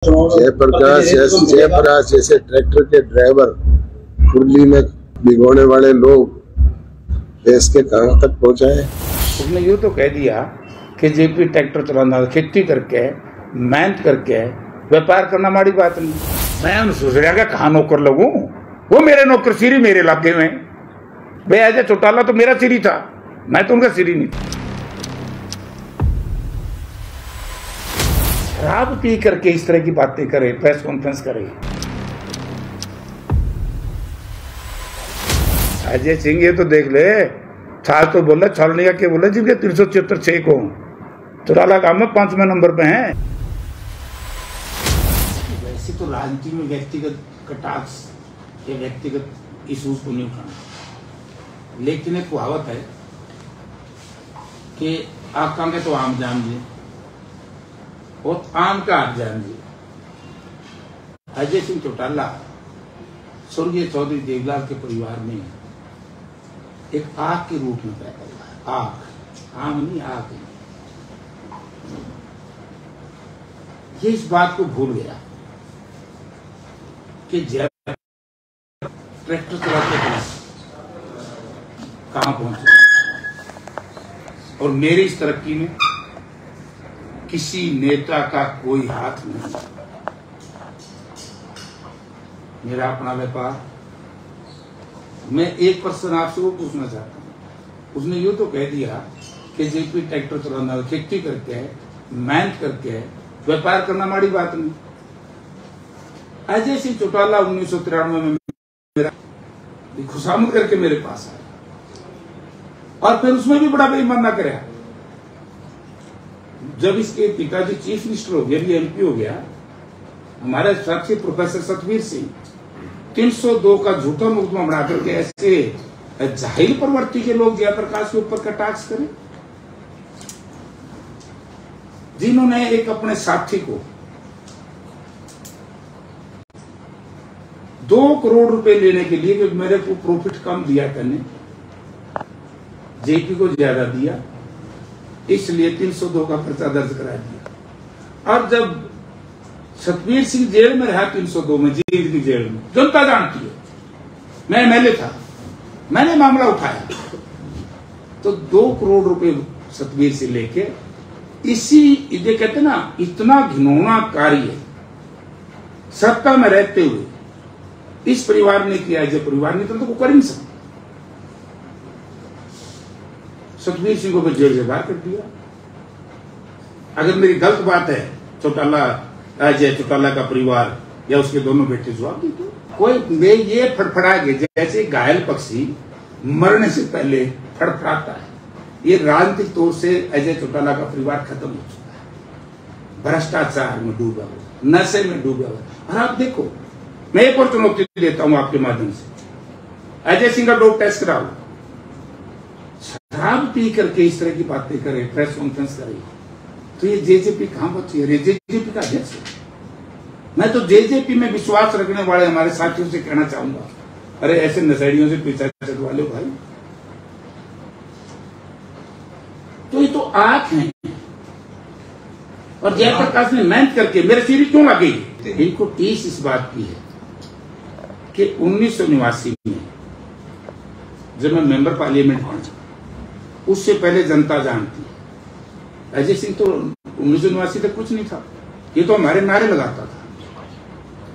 जयप्रकाश जैसे ट्रैक्टर के ड्राइवर, कुर्ली में भिगोने वाले लोग देश के कहां तक पहुंचाए। उसने यूँ तो कह दिया कि जेपी ट्रैक्टर चलाना, खेती करके मेहनत करके व्यापार करना माड़ी बात नहीं। मैं सोच रहा कि कहाँ नौकर लगूं, वो मेरे नौकर सिरी मेरे इलाके में। भाई अजय चौटाला तो मेरा सिरी था, मैं तो उनका सिरी नहीं था। शराब पी करके इस तरह की बातें करे, प्रेस कॉन्फ्रेंस करे। अजय सिंह ये तो देख ले, छाल तो बोला, छालनिया के बोले जिनके 376 को चौटाला काम में 5वें नंबर पे हैं। वैसे तो राजनीति में व्यक्तिगत कटाक्ष या व्यक्तिगत इशूज को नहीं उठाना, लेकिन एक कहावत है कि आकांगे तो आम जान जी और आम का आप जान जी। अजय सिंह चौटाला स्वर्गीय चौधरी देवलाल के परिवार में एक आग के रूप में पैदा हुआ है। आग, आम नहीं, आग। ये इस बात को भूल गया कि जब ट्रैक्टर चलाते थे कहां पहुंचे, और मेरी इस तरक्की में किसी नेता का कोई हाथ नहीं। मेरा अपना व्यापार। मैं एक पर्सन आपसे वो पूछना चाहता हूं। उसने यूँ तो कह दिया कि जेपी ट्रैक्टर चलाना, खेती करके मेहनत करके व्यापार करना माड़ी बात नहीं। अजय सिंह चौटाला 1993 में मेरा खुशामद करके मेरे पास आया, और फिर उसमें भी बड़ा बेईमाना कराया। जब इसके पिताजी चीफ मिनिस्टर हो गया, भी एमपी हो गया, हमारे साथी प्रोफेसर सतवीर सिंह 302 का झूठा मुकदमा बना करके ऐसे जाहिल प्रवृत्ति के लोग जयप्रकाश के ऊपर कटाक्ष करें, जिन्होंने एक अपने साथी को 2 करोड़ रुपए लेने के लिए, क्योंकि मेरे को प्रॉफिट कम दिया करने, जेपी को ज्यादा दिया, इसलिए 302 का पर्चा दर्ज करा दिया। और जब सतवीर सिंह जेल में रहा 302 में, जेल की जेल में, जनता जानती है, मैं एमएलए था, मैंने मामला उठाया, तो 2 करोड़ रुपए सतवीर से लेके इसी, ये कहते ना, इतना घिनौना कार्य सत्ता में रहते हुए इस परिवार ने किया, जो परिवार ने तो कर ही नहीं सकता। सतवीर सिंह को जेल से बाहर कर दिया। अगर मेरी गलत बात है, चौटाला, अजय चौटाला का परिवार या उसके दोनों बेटे जवाब दीजिए। कोई वे ये फड़फड़ा के, जैसे घायल पक्षी मरने से पहले फड़फड़ाता है, ये राजनीतिक तौर से अजय चौटाला का परिवार खत्म हो चुका है। भ्रष्टाचार में डूबा हुआ, नशे में डूबा हुआ। और आप देखो, मैं एक और चुनौती देता हूं आपके माध्यम से, अजय सिंह का डोप टेस्ट कराओ। शराब पी करके इस तरह की बातें करे, प्रेस कॉन्फ्रेंस करे, तो ये जेजेपी कहां बची है? जेजेपी का अध्यक्ष है। मैं तो जेजेपी में विश्वास रखने वाले हमारे साथियों से कहना चाहूंगा, अरे ऐसे नशेड़ियों से पीछा छुड़वा लो भाई। तो ये तो आंख है, और जयप्रकाश ने मेहनत करके मेरे सिरी क्यों आ गई? इनको टीस इस बात की है कि 1989 में जब मैं मेंबर पार्लियामेंट पहुंचा, उससे पहले जनता जानती है, अजय सिंह तो 1989 तक कुछ नहीं था, ये तो हमारे नारे लगाता था।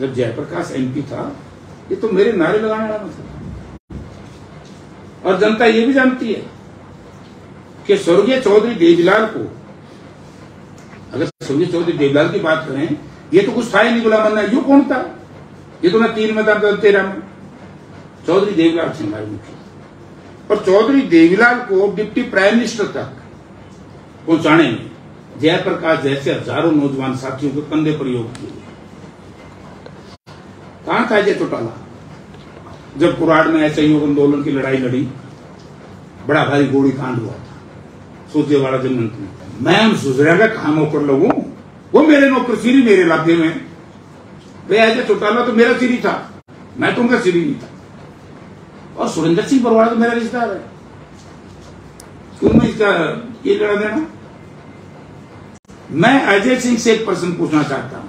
जब जयप्रकाश एमपी था, ये तो मेरे नारे लगाने वाला था। और जनता ये भी जानती है कि स्वर्गीय चौधरी देवलाल को, अगर स्वर्गीय चौधरी देवलाल की बात करें, ये तो कुछ था ही नहीं, गुलाम अन्ना यू कौन था? ये तो मैं 3 में था, 13 में। चौधरी देवलाल थे हमारे मुखिया, और चौधरी देवीलाल को डिप्टी प्राइम मिनिस्टर तक पहुंचाने में जयप्रकाश जैसे हजारों नौजवान साथियों के कंधे पर योग किए। कहां था अजय चौटाला जब कुराड़ में असहयोग आंदोलन की लड़ाई लड़ी, बड़ा भारी गोली कांड हुआ था, सूर्जेवाड़ा जब मंत्री? मैं सोच रहा था कहां नौकर लगूं, वो मेरे नौकर सिरी मेरे इलाके में। भाई अजय चौटाला तो मेरा सिरी था, मैं तो उनका सिरी नहीं था। और सुरेंद्र सिंह बरवाड़ा तो मेरा रिश्तेदार है, क्यों मैं इसका ये लड़ा देना? मैं अजय सिंह से एक प्रश्न पूछना चाहता हूं,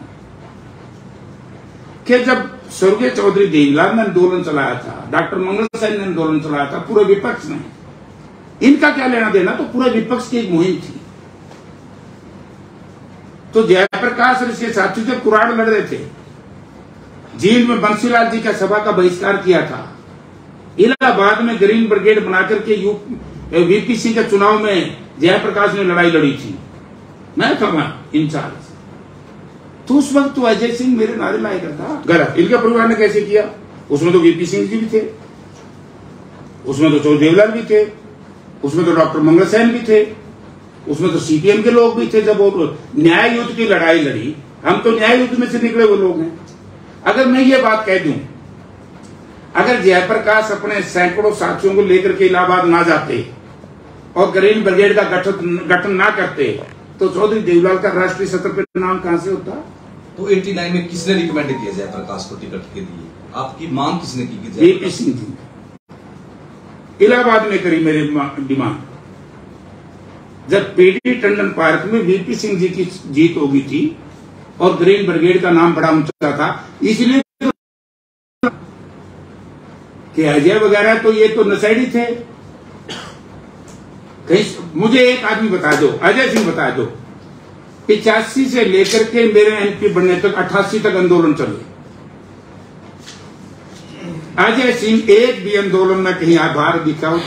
कि जब स्वर्गीय चौधरी देवीलाल ने आंदोलन चलाया था, डॉक्टर मंगल सेन ने आंदोलन चलाया था, पूरे विपक्ष ने, इनका क्या लेना देना? तो पूरे विपक्ष की एक मुहिम थी। तो जयप्रकाश और इसके साथी जब कुराड़ लड़ रहे थे, जेल में बंसीलाल जी का सभा का बहिष्कार किया था, इलाहाबाद में ग्रीन ब्रिगेड बनाकर के वीपी सिंह के चुनाव में जयप्रकाश ने लड़ाई लड़ी थी, मैं था वहां इंचार्ज। तो उस वक्त तो अजय सिंह मेरे नारे लाया करता। गलत इनके परिवार ने कैसे किया? उसमें तो वीपी सिंह जी भी थे, उसमें तो चौधरी देवीलाल भी थे, उसमें तो डॉक्टर मंगल सेन भी थे, उसमें तो सीपीएम के लोग भी थे। जब वो न्याय युद्ध की लड़ाई लड़ी, हम तो न्याय युद्ध में से निकले वो लोग हैं। अगर मैं ये बात कह दूं, अगर जयप्रकाश अपने सैकड़ों साथियों को लेकर के इलाहाबाद ना जाते और ग्रीन ब्रिगेड का गठन ना करते, तो चौधरी देवीलाल का राष्ट्रीय सत्र पर नाम कहां से होता? तो 89 में किसने रिकमेंड किया जयप्रकाश को टिकट के लिए? आपकी मांग किसने की? वीपी सिंह जी इलाहाबाद में करी मेरी डिमांड। जब पीडी टंडन पार्क में वीपी सिंह जी की जीत हो गई थी और ग्रीन ब्रिगेड का नाम बड़ा ऊंचा था, इसलिए कि अजय वगैरह तो ये तो नशेड़ी थे। कहीं मुझे एक आदमी बता दो, अजय सिंह बता दो, 85 से लेकर के मेरे एमपी बनने तक 88 तक आंदोलन चले। अजय सिंह एक भी आंदोलन में कहीं बाहर दिखा हो?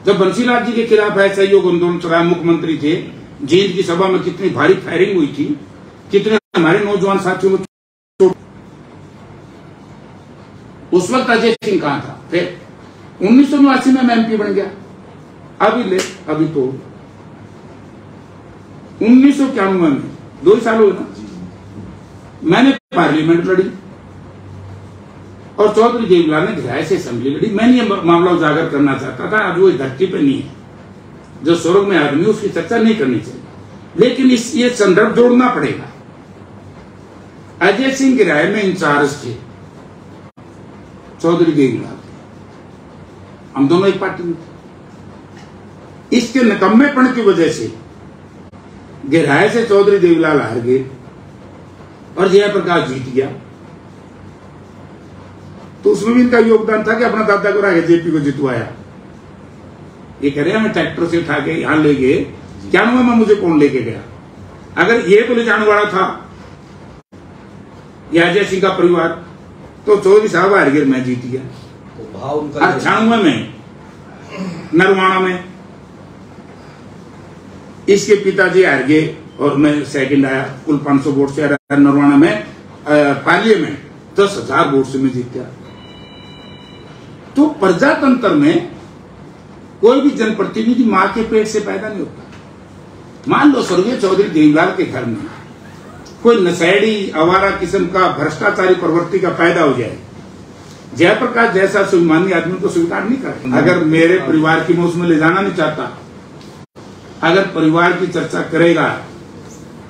जब बंसीलाल जी के खिलाफ असहयोग आंदोलन चलाया, मुख्यमंत्री थे, जींद की सभा में कितनी भारी फायरिंग हुई थी, कितने हमारे नौजवान साथियों को उस वक्त अजय सिंह कहां था? फिर 1989 में मैं एमपी बन गया। अभी तो 1991 में 2 साल हुए ना, मैंने पार्लियामेंट लड़ी और चौधरी देवीलाल ने गृह से असेंबली लड़ी। मैंने ये मामला उजागर करना चाहता था। आज वो धरती पे नहीं है, जो स्वर्ग में आदमी उसकी चर्चा नहीं करनी चाहिए, लेकिन ये संदर्भ जोड़ना पड़ेगा। अजय सिंह गृह में इंचार्ज थे चौधरी देवीलाल, हम दोनों एक पार्टी में। इसके निकम्मेपन की वजह से गहराई से चौधरी देवीलाल हार गए और जयप्रकाश जीत गया। तो उसमें भी इनका योगदान था कि अपना दादा को राय जेपी को जितवाया। ये कह रहे हैं हमें ट्रैक्टर से उठा के यहां ले गए, क्या हुआ मैं मुझे कौन लेके गया? अगर ये तो ले जाने वाला था ये अजय सिंह का परिवार, तो चौधरी साहब हार गए, मैं जीत गया। भाव 98 में नरवाना में इसके पिताजी हार गए और मैं सेकंड आया, कुल 500 वोट से नरवाना में। पार्लियामेंट 10,000 वोट से मैं जीत गया। तो प्रजातंत्र में कोई भी जनप्रतिनिधि मां के पेट से पैदा नहीं होता। मान लो स्वर्गीय चौधरी देवीलाल के घर में कोई नशेड़ी आवारा किस्म का भ्रष्टाचारी प्रवृत्ति का पैदा हो जाए, जयप्रकाश जैसा स्वाभिमानी आदमी को स्वीकार नहीं करे। अगर मेरे परिवार की मैं उसमें ले जाना नहीं चाहता, अगर परिवार की चर्चा करेगा,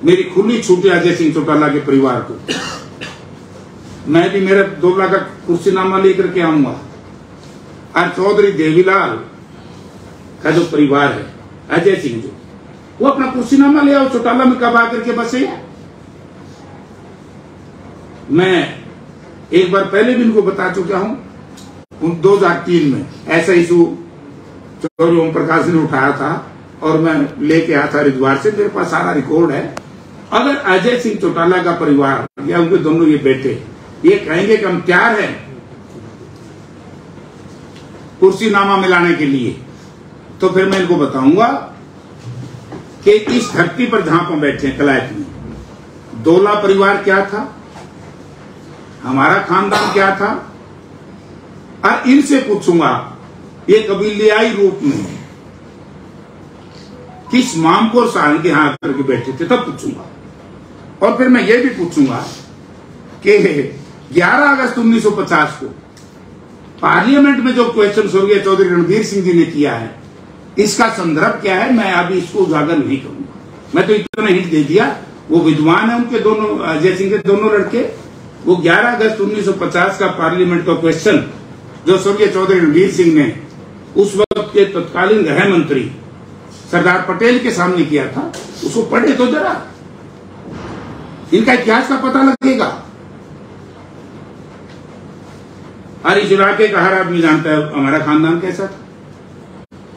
मेरी खुली छूट है अजय सिंह चौटाला के परिवार को, मैं भी मेरा 2 लाख का कुर्सीनामा लेकर के आऊंगा। और चौधरी देवीलाल का जो परिवार है, अजय सिंह जो, वो अपना कुर्सीनामा ले आओ, चौटाला में कब आकर के बसे। मैं एक बार पहले भी इनको बता चुका हूं, 2003 में ऐसा इशू चौधरी ओम प्रकाश ने उठाया था और मैं लेके आया था हरिद्वार से, मेरे पास सारा रिकॉर्ड है। अगर अजय सिंह चौटाला का परिवार या उनके दोनों ये बेटे ये कहेंगे कि हम तैयार हैं कुर्सीनामा मिलाने के लिए, तो फिर मैं इनको बताऊंगा कि इस धरती पर जहां पर बैठे हैं कलायत में, दोला परिवार क्या था, हमारा खानदान क्या था, और इनसे पूछूंगा ये कबीलियाई रूप में किस मामकोर साहब के यहां आकर के बैठे थे, तब पूछूंगा। और फिर मैं ये भी पूछूंगा कि 11 अगस्त 1950 को पार्लियामेंट में जो क्वेश्चन स्वर्गीय चौधरी रणबीर सिंह जी ने किया है, इसका संदर्भ क्या है, मैं अभी इसको उजागर नहीं करूंगा। मैं तो इतना हिंट दे दिया, वो विद्वान है उनके दोनों, अजय सिंह के दोनों लड़के। वो 11 अगस्त 1950 का पार्लियामेंट का क्वेश्चन जो स्वर्गीय चौधरी रणबीर सिंह ने उस वक्त के तत्कालीन गृह मंत्री सरदार पटेल के सामने किया था, उसको पढ़े तो जरा। इनका इतिहास का पता लगेगा। और इस इलाके का हर आदमी जानता है हमारा खानदान कैसा था।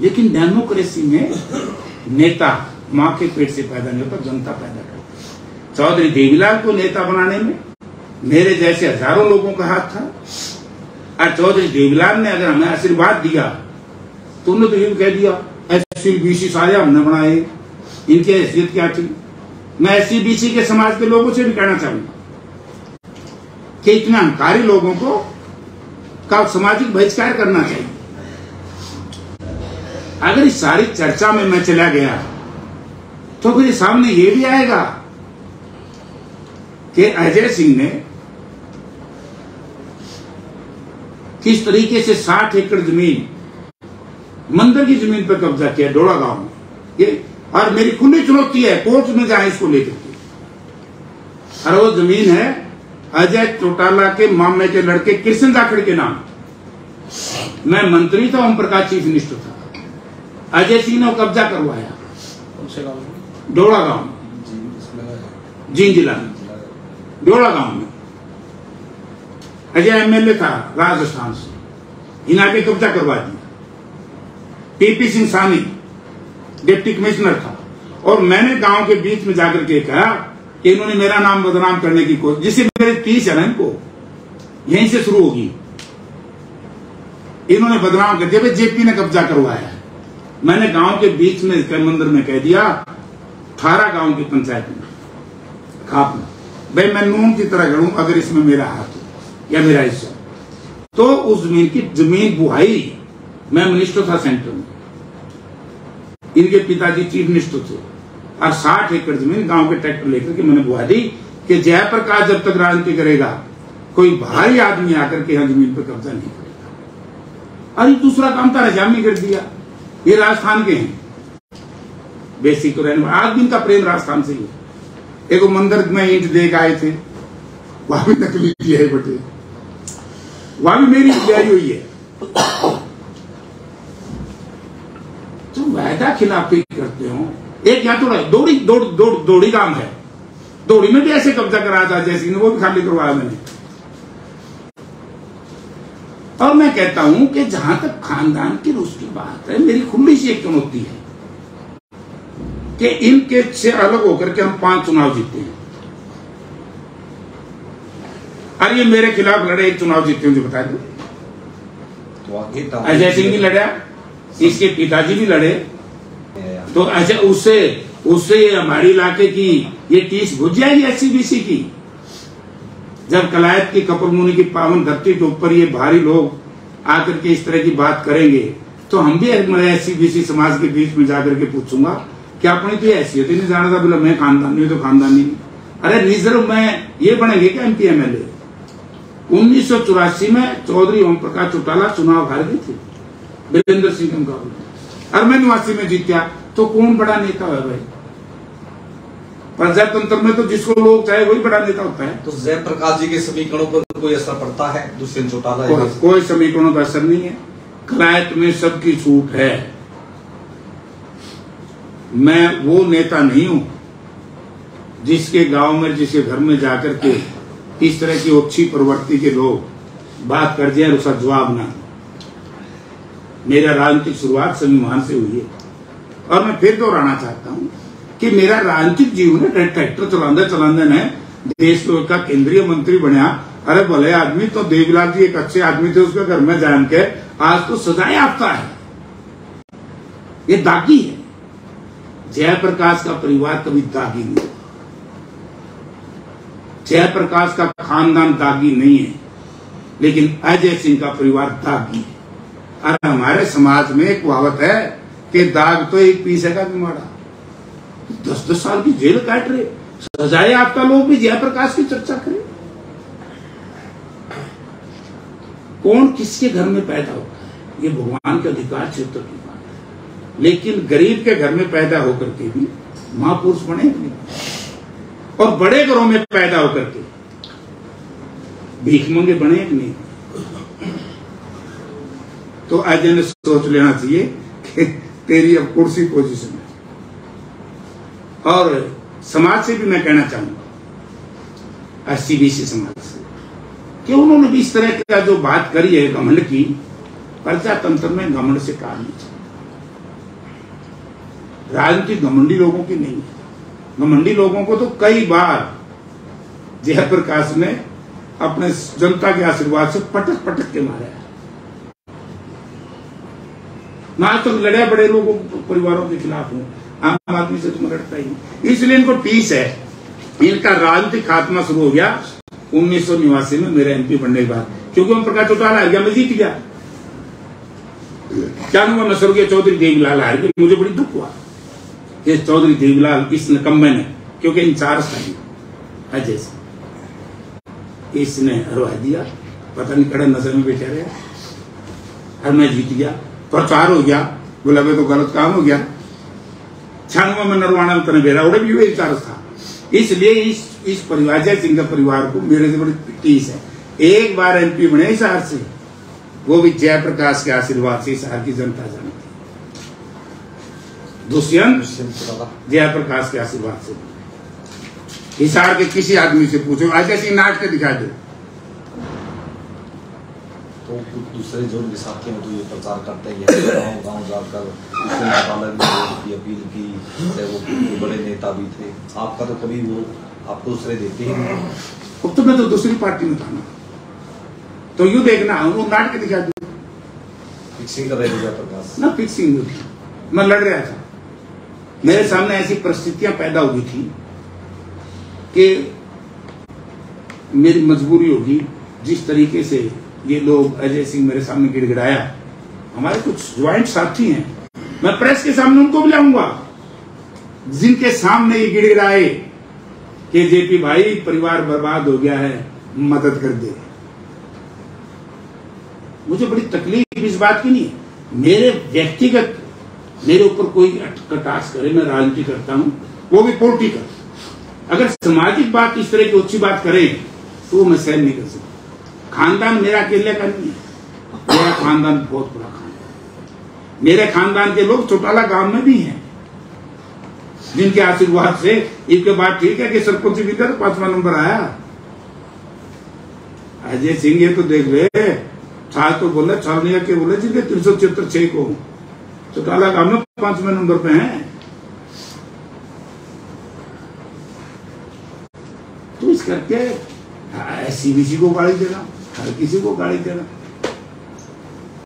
लेकिन डेमोक्रेसी में नेता मां के पेट से पैदा नहीं होता, जनता पैदा करती। चौधरी देवीलाल को नेता बनाने में मेरे जैसे हजारों लोगों का हाथ था। और चौधरी देवीलाल ने अगर हमें आशीर्वाद दिया तो उन्होंने तो ये कह दिया SC BC सारे हमने बनाए, इनकी हैसियत क्या थी। मैं SC BC के समाज के लोगों से भी कहना चाहूंगा कि इतने अहंकारी लोगों को का सामाजिक बहिष्कार करना चाहिए। अगर इस सारी चर्चा में मैं चला गया तो फिर सामने ये भी आएगा कि अजय सिंह ने किस तरीके से 60 एकड़ जमीन मंदिर की जमीन पर कब्जा किया डोड़ा गांव में। ये और मेरी खुली चुनौती है कोर्ट में जाए इसको लेकर के। और वो जमीन है अजय चौटाला के मामे के लड़के कृष्ण जाखड़ के नाम। मैं मंत्री था, ओम प्रकाश चीफ मिनिस्टर था। अजय सिंह ने कब्जा करवाया डोड़ा गांव में, जींद जिला में डोड़ा गांव में। अजय MLA था राजस्थान से, इन्हें आके कब्जा करवा दिया। PP सिंह सानी डिप्टी कमिश्नर था। और मैंने गांव के बीच में जाकर के कहा कि इन्होंने मेरा नाम बदनाम करने की कोशिश, जिससे मेरे 30 है ना, इनको यहीं से शुरू होगी। इन्होंने बदनाम कर दिया, भाई JP ने कब्जा करवाया है। मैंने गांव के बीच में मंदिर में कह दिया 18 गांव की पंचायत में खाप में, भाई मैं नून की तरह गढ़ूं अगर इसमें मेरा हाथ हो या मेरा हिस्सा। तो उस जमीन की जमीन बुहाई, मैं मिनिस्टर था सेंटर में, इनके पिताजी चीफ मिनिस्टर थे। और 60 एकड़ जमीन गांव के ट्रैक्टर लेकर के मैंने बुहा दी कि जयप्रकाश जब तक राजनीति करेगा कोई भारी आदमी आकर के यहां जमीन पर कब्जा नहीं करेगा। और दूसरा काम था हजामी कर दिया। ये राजस्थान के हैं बेसिक तो रहने, आज भी इनका प्रेम राजस्थान से ही है। एक मंदिर में ईंट देख आए थे, वहां भी नकली किया है बटे, वहां भी मेरी तैयारी हुई है। तो वायदा खिलाफी करते हो। एक यहाँ तो दौड़ी काम है, दौड़ी में भी ऐसे कब्जा करा था जैसे वो भी खाली करवाया मैंने। और मैं कहता हूं कि जहां तक खानदान की रूस की बात है, मेरी खुली सी एक चुनौती है कि इनके से अलग होकर के हम 5 चुनाव जीते हैं। और ये मेरे खिलाफ लड़े, एक चुनाव जीते मुझे बता दो। तो अजय सिंह भी लड़ा, इसके पिताजी भी लड़े। तो अच्छा उससे हमारे इलाके की ये टीस बुझ जाएगी SC BC की। जब कलायत की कपरमुनि की पावन धरती के ऊपर ये भारी लोग आकर के इस तरह की बात करेंगे तो हम भी SC BC समाज के बीच में जाकर के पूछूंगा कि अपनी तो हैसियत ही नहीं जाना था, बोला मैं खानदानी तो खानदानी नहीं। अरे रिजर्व में ये बनेंगे क्या MP MLA? 1984 में चौधरी ओम प्रकाश चौटाला चुनाव हार गए थे वीरेंद्र सिंह के मुकाबले, और मैं 89 में जीता। तो कौन बड़ा नेता है भाई? प्रजातंत्र में तो जिसको लोग चाहे वही बड़ा नेता होता है। तो जयप्रकाश जी के समीकरणों पर कोई असर पड़ता है? दूसरे चौटाला कोई समीकरणों का असर नहीं है। कलायत में सबकी छूट है। मैं वो नेता नहीं हूं जिसके गांव में जिसके घर में जाकर के इस तरह की अच्छी प्रवृत्ति के लोग बात कर जाए और उसका जवाब ना। मेरा राजनीतिक शुरुआत स्वाभिमान से हुई है। और मैं फिर दोहराना चाहता हूं कि मेरा राजनीतिक जीवन है ट्रैक्टर चलांदे ने देश का केंद्रीय मंत्री बनया। अरे भले आदमी तो देवीलाल जी एक अच्छे आदमी थे, उसके घर में जान के आज तो सजाएं आपता है। ये दागी है। जयप्रकाश का परिवार कभी दागी नहीं, जयप्रकाश का खानदान दागी नहीं है, लेकिन अजय सिंह का परिवार दागी है। और हमारे समाज में एक कहावत है कि दाग तो एक पीस है का भी मारा। 10-10 साल की जेल काट रहे, सजाए आपका लोग भी जयप्रकाश की चर्चा करें। कौन किसके घर में पैदा होता है ये भगवान के अधिकार क्षेत्र की बात है, लेकिन गरीब के घर में पैदा होकर के भी महापुरुष बने नहीं, और बड़े घरों में पैदा होकर के भीख मंगे बने नहीं। तो अजय ने सोच लेना चाहिए कि तेरी अब कुर्सी पोजीशन है। और समाज से भी मैं कहना चाहूंगा सीबीसी समाज से कि उन्होंने भी इस तरह का जो बात करी है घमंड की, प्रजातंत्र में घमंड से काम नहीं चलता। राजनीति घमंडी लोगों की नहीं है। घमंडी लोगों को तो कई बार जयप्रकाश ने अपने जनता के आशीर्वाद से पटक पटक के मारा है। मैं तो लड़े बड़े लोगों परिवारों के खिलाफ हूं, आम आदमी से तो लड़ता ही नहीं। इसलिए इनको टीस है। इनका राजनीतिक खात्मा शुरू हो गया 1989 में मेरे एमपी बनने के बाद, क्योंकि ओम प्रकाश चौटाला हार गया, मैं जीत गया। 94 में स्वर्गीय चौधरी देवीलाल हार गए। मुझे बड़ी दुख हुआ ये चौधरी देवीलाल इस निकम्मे ने, क्योंकि इंचार्ज था अजय से, इसने हरवा दिया, पता नहीं कड़े नजर में बैठे रहे और मैं जीत गया। प्रचार हो गया, बोला भाई तो गलत काम हो गया। 96 में नरवाना में तने बेरा उड़े भी हुए इंचार्ज था। इसलिए इस परिवार जय सिंह परिवार को मेरे से बड़ी टीस है। एक बार एमपी बने इस हार से, वो भी जयप्रकाश के आशीर्वाद से इस हार की जनता जानती। दुष्यंत जयप्रकाश के आशीर्वाद से। हिसार के किसी आदमी से पूछो, आज ऐसी नाट के दिखा दो। तो दूसरे जो विसाखी में तो ये प्रचार करते हैं, गाँव जाकर की अपील की, वो बड़े नेता भी थे। आपका तो कभी वो आपको दूसरे देते ही नहीं। अब तो मैं तो दूसरी पार्टी में था ना, तो यूं देखना वो नाट के दिखा दो। फिक्सिंग कर रहे थे ना, फिक्सिंग नहीं थी, मैं लड़ रहा था। मेरे सामने ऐसी परिस्थितियां पैदा हुई थी कि मेरी मजबूरी होगी। जिस तरीके से ये लोग अजय सिंह मेरे सामने गिड़गिड़ाया, हमारे कुछ ज्वाइंट साथी हैं, मैं प्रेस के सामने उनको बुलाऊंगा जिनके सामने ये गिड़गिड़ाए कि जेपी भाई परिवार बर्बाद हो गया है, मदद कर दे। मुझे बड़ी तकलीफ इस बात की नहीं है। मेरे व्यक्तिगत मेरे ऊपर कोई कटाक्ष करे, मैं राजनीति करता हूं, वो भी पॉलिटिकल। अगर सामाजिक बात इस तरह की अच्छी बात करे तो मैं सहन नहीं कर सकता। खानदान मेरा अकेले का नहीं है, मेरा खानदान बहुत बड़ा खानदान। मेरे खानदान के लोग चौटाला गांव में भी हैं, जिनके आशीर्वाद से इनके बाद ठीक है कि सरपंच भी तो 5वां नंबर आया। अजय सिंह ये तो देख ले, छाल तो बोले छालनिया के बोले जिनके 376 को चौटाला गांव में 5वें नंबर पे हैं। तो इस करके सीबीसी को गाली देना, हर किसी को गाली देना,